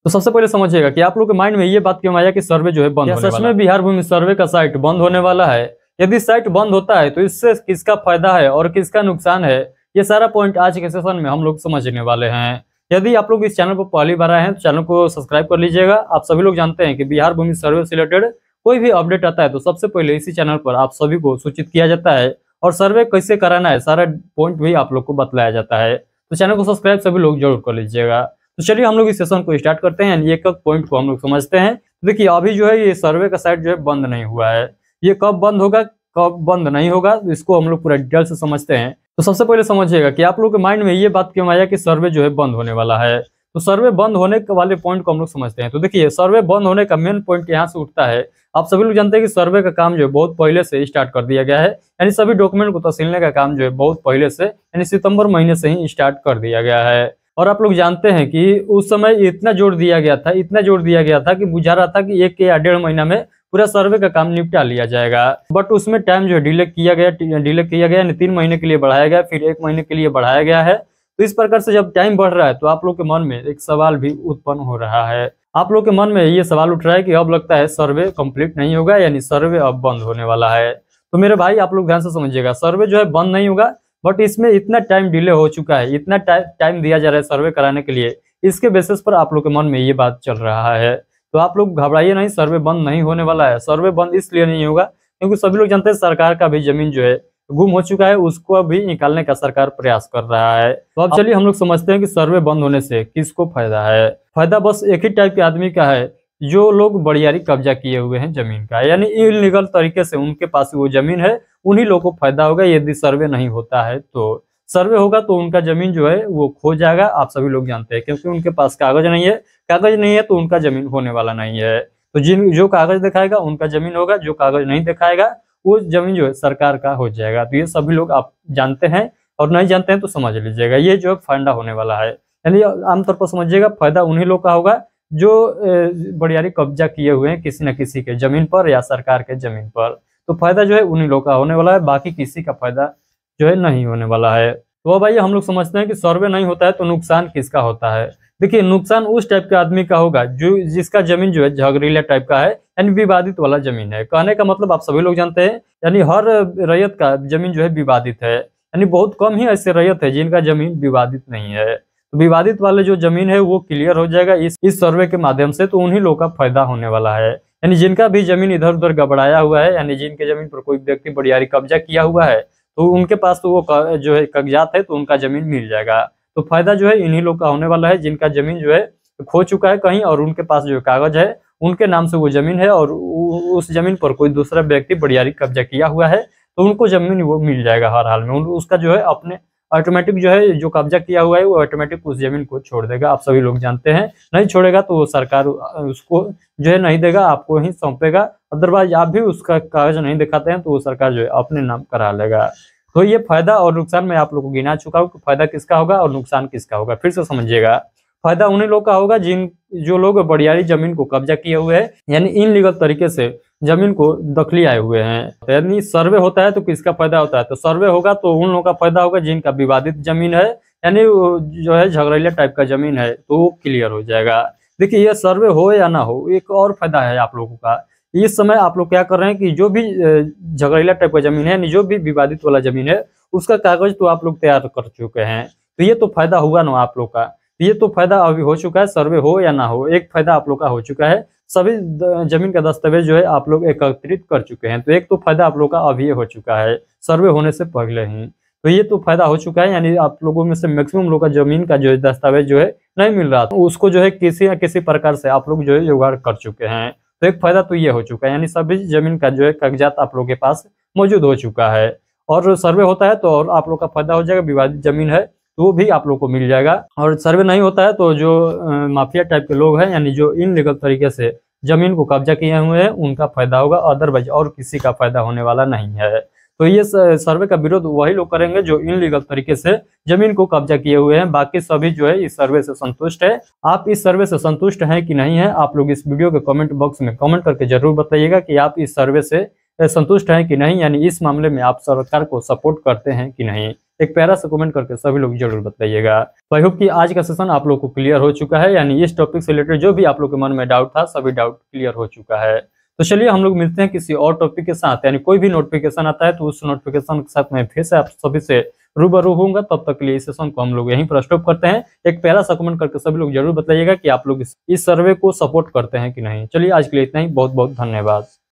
तो सबसे पहले समझिएगा कि आप लोग के माइंड में ये बात क्यों आया कि सर्वे जो है बंद होने वाला है। सच में बिहार भूमि सर्वे का साइट बंद होने वाला है? यदि साइट बंद होता है तो इससे किसका फायदा है और किसका नुकसान है, ये सारा पॉइंट आज के सेशन में हम लोग समझने वाले हैं। यदि आप लोग इस चैनल पर पहली बार आए हैं तो चैनल को सब्सक्राइब कर लीजिएगा। आप सभी लोग जानते हैं कि बिहार भूमि सर्वे से रिलेटेड कोई भी अपडेट आता है तो सबसे पहले इसी चैनल पर आप सभी को सूचित किया जाता है और सर्वे कैसे कराना है सारा पॉइंट भी आप लोग को बतलाया जाता है। तो चैनल को सब्सक्राइब सभी लोग जरूर कर लीजिएगा। तो चलिए हम लोग इस सेशन को स्टार्ट करते हैं, एक एक पॉइंट को हम लोग समझते हैं। तो देखिए अभी जो है ये सर्वे का साइट जो है बंद नहीं हुआ है, ये कब बंद होगा कब बंद नहीं होगा तो इसको हम लोग पूरा डिटेल से समझते हैं। तो सबसे पहले समझिएगा कि आप लोग के माइंड में ये बात क्यों आया कि सर्वे जो है बंद होने वाला है। तो सर्वे बंद होने वाले पॉइंट को हम लोग समझते हैं। तो देखिए सर्वे बंद होने का मेन पॉइंट यहाँ से उठता है। आप सभी लोग जानते हैं कि सर्वे का काम जो है बहुत पहले से स्टार्ट कर दिया गया है, यानी सभी डॉक्यूमेंट को तहसीलने का काम जो है बहुत पहले से यानी सितंबर महीने से ही स्टार्ट कर दिया गया है। और आप लोग जानते हैं कि उस समय इतना जोर दिया गया था कि बुझा रहा था कि 1 या 1.5 महीना में पूरा सर्वे का काम निपटा लिया जाएगा। बट उसमें टाइम जो है डिले किया गया यानी 3 महीने के लिए बढ़ाया गया, फिर 1 महीने के लिए बढ़ाया गया है। तो इस प्रकार से जब टाइम बढ़ रहा है तो आप लोग के मन में एक सवाल भी उत्पन्न हो रहा है। आप लोग के मन में ये सवाल उठ रहा है कि अब लगता है सर्वे कंप्लीट नहीं होगा, यानी सर्वे अब बंद होने वाला है। तो मेरे भाई आप लोग ध्यान से समझिएगा, सर्वे जो है बंद नहीं होगा, बट इसमें इतना टाइम डिले हो चुका है, इतना टाइम दिया जा रहा है सर्वे कराने के लिए, इसके बेसिस पर आप लोग के मन में ये बात चल रहा है। तो आप लोग घबराइए नहीं, सर्वे बंद नहीं होने वाला है। सर्वे बंद इसलिए नहीं होगा क्योंकि सभी लोग जानते हैं सरकार का भी जमीन जो है गुम हो चुका है, उसको भी निकालने का सरकार प्रयास कर रहा है। तो अब चलिए हम लोग समझते हैं कि सर्वे बंद होने से किसको फायदा है। फायदा बस एक ही टाइप के आदमी का है, जो लोग बड़ियारी कब्जा किए हुए हैं जमीन का, यानी इलीगल तरीके से उनके पास वो जमीन है, उन्हीं लोगों को फायदा होगा। यदि सर्वे नहीं होता है तो सर्वे होगा तो उनका जमीन जो है वो खो जाएगा। आप सभी लोग जानते हैं क्योंकि उनके पास कागज नहीं है तो उनका जमीन होने वाला नहीं है। तो जो कागज दिखाएगा उनका जमीन होगा, जो कागज नहीं दिखाएगा वो जमीन जो है सरकार का हो जाएगा। तो ये सभी लोग आप जानते हैं, और नहीं जानते हैं तो समझ लीजिएगा, ये जो है फायदा होने वाला है। यानी आमतौर पर समझिएगा फायदा उन्हीं लोग का होगा जो बड़ियारी कब्जा किए हुए हैं किसी न किसी के जमीन पर या सरकार के जमीन पर। तो फायदा जो है उन्हीं लोग का होने वाला है, बाकी किसी का फायदा जो है नहीं होने वाला है। तो अब आइए हम लोग समझते हैं कि सर्वे नहीं होता है तो नुकसान किसका होता है। देखिए नुकसान उस टाइप के आदमी का होगा जो जिसका जमीन जो है झगड़ीला टाइप का है, यानी विवादित वाला जमीन है। कहने का मतलब आप सभी लोग जानते हैं, यानी हर रैयत का जमीन जो है विवादित है, यानी बहुत कम ही ऐसे रैयत है जिनका जमीन विवादित नहीं है। तो विवादित वाले जो जमीन है वो क्लियर हो जाएगा इस सर्वे के माध्यम से, तो उन्हीं लोग का फायदा होने वाला है। यानी जिनका भी जमीन इधर उधर गबड़ाया हुआ है, यानी जिनके जमीन पर कोई व्यक्ति बड़ियारी कब्जा किया हुआ है, तो उनके पास तो वो जो है कागजात है तो उनका जमीन मिल जाएगा। तो फायदा जो है इन्हीं लोग का होने वाला है जिनका जमीन जो है खो चुका है कहीं, और उनके पास जो कागज है उनके नाम से वो जमीन है, और उस जमीन पर कोई दूसरा व्यक्ति बड़ियारी कब्जा किया हुआ है तो उनको जमीन वो मिल जाएगा हर हाल में। उसका जो है अपने ऑटोमेटिक जो है जो कब्जा किया हुआ है वो ऑटोमेटिक उस जमीन को छोड़ देगा। आप सभी लोग जानते हैं, नहीं छोड़ेगा तो सरकार उसको जो है नहीं देगा, आपको ही सौंपेगा। अदरवाइज आप भी उसका कागज नहीं दिखाते हैं तो वो सरकार जो है अपने नाम करा लेगा। तो ये फायदा और नुकसान मैं आप लोग को गिना चुका हूँ कि फायदा किसका होगा और नुकसान किसका होगा। फिर से समझिएगा, फायदा उन्हीं लोग का होगा जो लोग बड़ियारी जमीन को कब्जा किए हुए हैं, यानी इनलीगल तरीके से जमीन को दखली आए हुए हैं। तो यानी सर्वे होता है तो किसका फायदा होता है, तो सर्वे होगा तो उन लोगों का फायदा होगा जिनका विवादित जमीन है, यानी जो है झगड़ीला टाइप का जमीन है तो वो क्लियर हो जाएगा। देखिए ये सर्वे हो या ना हो, एक और फायदा है आप लोगों का। इस समय आप लोग क्या कर रहे हैं कि जो भी झगड़ीला टाइप का जमीन है, जो भी विवादित वाला जमीन है, उसका कागज तो आप लोग तैयार कर चुके हैं, तो ये तो फायदा हुआ ना आप लोग का। ये तो फायदा अभी हो चुका है, सर्वे हो या ना हो, एक फायदा आप लोग का हो चुका है। सभी जमीन का दस्तावेज जो है आप लोग एकत्रित कर चुके हैं, तो एक तो फायदा आप लोग का अभी हो चुका है सर्वे होने से पहले ही। तो ये तो फायदा हो चुका है, यानी आप लोगों में से मैक्सिमम लोग का जमीन का जो है दस्तावेज जो है नहीं मिल रहा, तो उसको जो है किसी न किसी प्रकार से आप लोग जो है जुगाड़ कर चुके हैं। तो एक फायदा तो ये हो चुका है, यानी सभी जमीन का जो है कागजात आप लोगों के पास मौजूद हो चुका है। और सर्वे होता है तो और आप लोग का फायदा हो जाएगा, विवादित जमीन है तो वो भी आप लोग को मिल जाएगा। और सर्वे नहीं होता है तो जो माफिया टाइप के लोग हैं, यानी जो इनलीगल तरीके से जमीन को कब्जा किए हुए हैं, उनका फायदा होगा, अदरवाइज और किसी का फायदा होने वाला नहीं है। तो ये सर्वे का विरोध वही लोग करेंगे जो इनलीगल तरीके से जमीन को कब्जा किए हुए हैं। बाकी सभी जो है इस सर्वे से संतुष्ट है। आप इस सर्वे से संतुष्ट हैं कि नहीं है, आप लोग इस वीडियो के कमेंट बॉक्स में कमेंट करके जरूर बताइएगा कि आप इस सर्वे से संतुष्ट हैं कि नहीं, यानी इस मामले में आप सरकार को सपोर्ट करते हैं कि नहीं। एक प्यारा सा कमेंट करके सभी लोग जरूर बताइएगा। आई होप कि आज का सेशन आप लोग को क्लियर हो चुका है, यानी इस टॉपिक से रिलेटेड जो भी आप लोग के मन में डाउट था सभी डाउट क्लियर हो चुका है। तो चलिए हम लोग मिलते हैं किसी और टॉपिक के साथ, यानी कोई भी नोटिफिकेशन आता है तो उस नोटिफिकेशन के साथ मैं फिर से आप सभी से रूबरू होऊंगा। तब तक के लिए इस सेशन को हम लोग यहीं पर स्टॉप करते हैं। एक प्यारा सा कमेंट करके सभी लोग जरूर बताइएगा कि आप लोग इस सर्वे को सपोर्ट करते हैं कि नहीं। चलिए आज के लिए इतना ही, बहुत बहुत धन्यवाद।